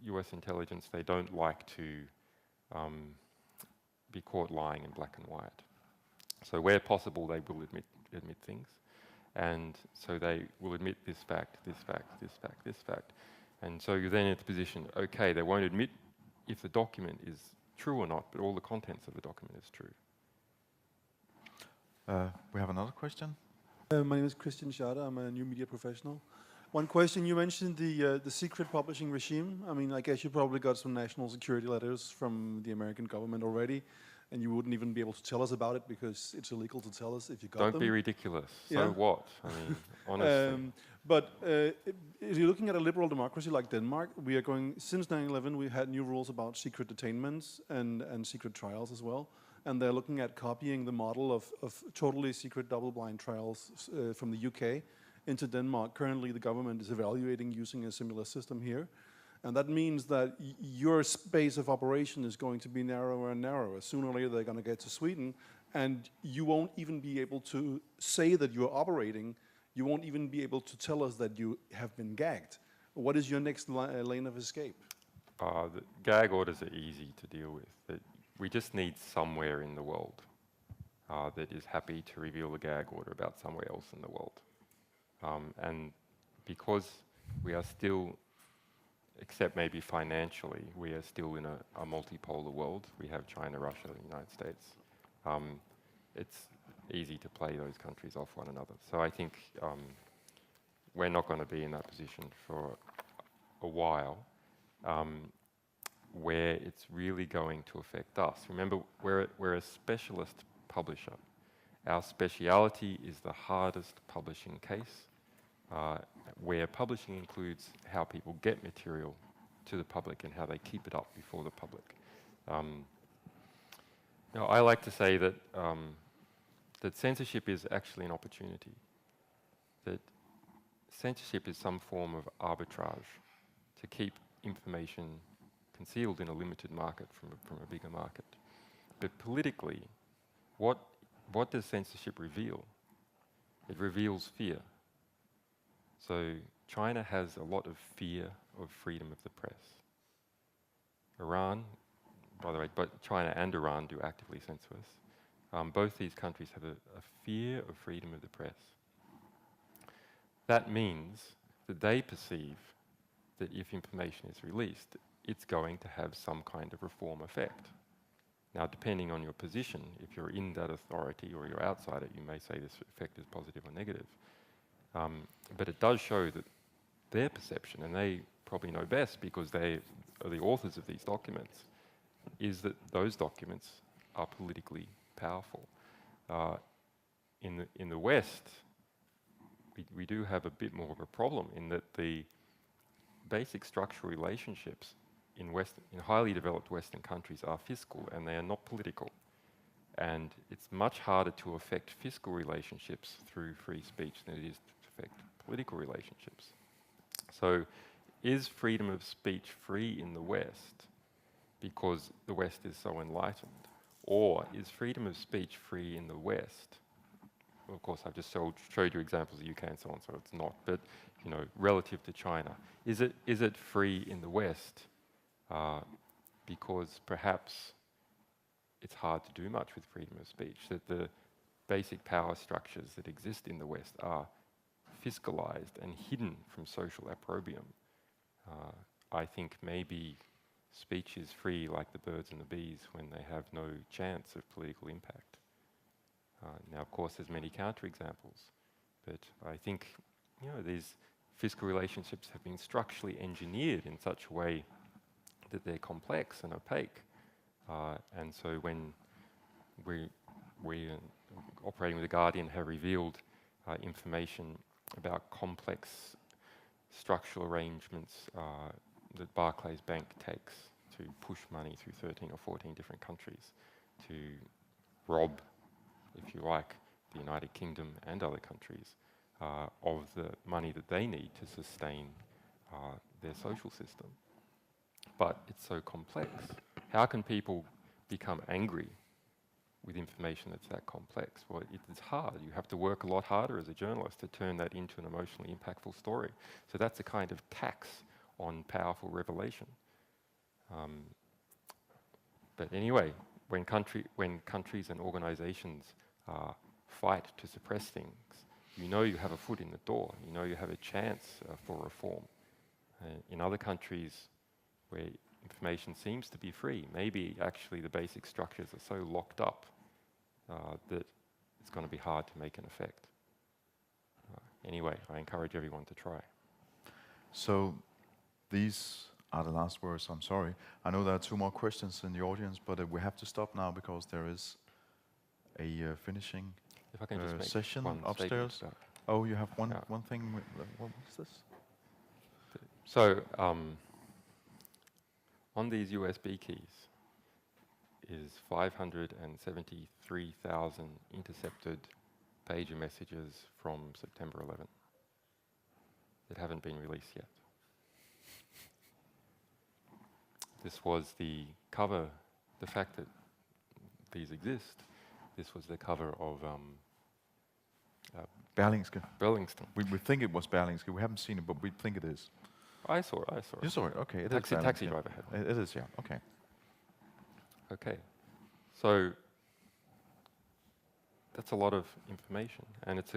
US intelligence, they don't like to be caught lying in black and white. So where possible, they will admit things. And so they will admit this fact, this fact, this fact, this fact. And so you're then in the position, okay, they won't admit if the document is true or not, but all the contents of the document is true. We have another question. My name is Christian Schade. I'm a new media professional. One question, you mentioned the secret publishing regime. I mean, I guess you probably got some national security letters from the American government already, and you wouldn't even be able to tell us about it because it's illegal to tell us if you got them. Don't be ridiculous. Yeah. So what? I mean, honestly. But if you're looking at a liberal democracy like Denmark, we are going, since 9/11, we had new rules about secret detainments and secret trials as well. And they're looking at copying the model of totally secret double-blind trials from the UK into Denmark. Currently, the government is evaluating using a similar system here. And that means that your space of operation is going to be narrower and narrower. Sooner or later, they're going to get to Sweden, and you won't even be able to say that you're operating. You won't even be able to tell us that you have been gagged. What is your next lane of escape? The gag orders are easy to deal with. We just need somewhere in the world that is happy to reveal a gag order about somewhere else in the world. And because we are still, except maybe financially, we are still in a multipolar world. We have China, Russia, the United States. It's easy to play those countries off one another. So I think we're not going to be in that position for a while, where it's really going to affect us. Remember, we're a specialist publisher. Our speciality is the hardest publishing case, where publishing includes how people get material to the public and how they keep it up before the public. Now, I like to say that that censorship is actually an opportunity. That censorship is some form of arbitrage to keep information concealed in a limited market from a bigger market. But politically, what does censorship reveal? It reveals fear. So China has a lot of fear of freedom of the press. Iran, by the way, but China and Iran do actively censor us. Both these countries have a fear of freedom of the press. That means that they perceive that if information is released, it's going to have some kind of reform effect. Now, depending on your position, if you're in that authority or you're outside it, you may say this effect is positive or negative. But it does show that their perception, and they probably know best because they are the authors of these documents, is that those documents are politically powerful. In the West, we do have a bit more of a problem in that the basic structural relationships in highly developed Western countries are fiscal and they are not political. And it's much harder to affect fiscal relationships through free speech than it is to affect political relationships. So is freedom of speech free in the West because the West is so enlightened? Or is freedom of speech free in the West? Well, of course, I've just showed you examples of the UK and so on, so it's not. But relative to China, is it free in the West because perhaps it's hard to do much with freedom of speech? That the basic power structures that exist in the West are fiscalized and hidden from social opprobrium. I think maybe speech is free like the birds and the bees when they have no chance of political impact. Now, of course, there's many counterexamples, but I think these fiscal relationships have been structurally engineered in such a way that they're complex and opaque. And so when we operating with The Guardian have revealed information about complex structural arrangements that Barclays Bank takes to push money through 13 or 14 different countries to rob, if you like, the United Kingdom and other countries of the money that they need to sustain their social system. But it's so complex. How can people become angry with information that's that complex? Well, it's hard. You have to work a lot harder as a journalist to turn that into an emotionally impactful story. So that's a kind of tax on powerful revelation. But anyway, when countries and organizations fight to suppress things, you know you have a foot in the door, you know you have a chance for reform. In other countries where information seems to be free, maybe actually the basic structures are so locked up that it's going to be hard to make an effect. Anyway, I encourage everyone to try. So these are the last words. I'm sorry. I know there are 2 more questions in the audience, but we have to stop now because there is a finishing If I can just make session one upstairs. statement. Oh, you have one Yeah. one thing. What was this? So, on these USB keys is 573,000 intercepted pager messages from September 11 that haven't been released yet. This was the cover, the fact that these exist, this was the cover of Berlingske. Berlingske. We think it was Berlingske. We haven't seen it, but we think it is. I saw it. You saw it? Okay. It is Taxi Berlingske. driver had one. It is, yeah. Okay. Okay. So that's a lot of information, and it's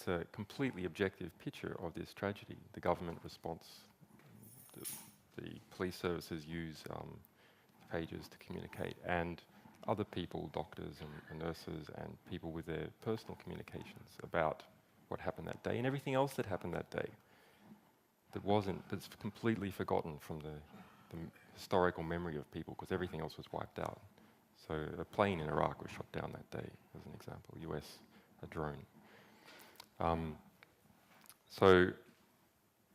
a completely objective picture of this tragedy. The government response, the police services use pages to communicate, and other people, doctors and nurses, and people with their personal communications about what happened that day and everything else that happened that day that's completely forgotten from the historical memory of people, because everything else was wiped out. So a plane in Iraq was shot down that day, as an example, a drone. So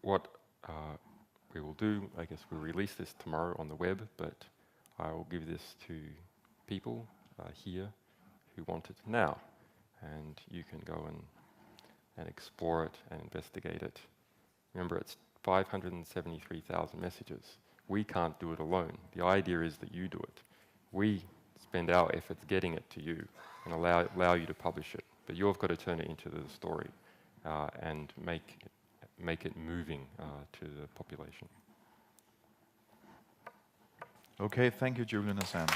what we will do, I guess we'll release this tomorrow on the web, but I will give this to people here who want it now, and you can go and explore it and investigate it. Remember, it's 573,000 messages. We can't do it alone. The idea is that you do it. We spend our efforts getting it to you and allow you to publish it. But you've got to turn it into the story and make it moving to the population. Okay, thank you, Julian Assange.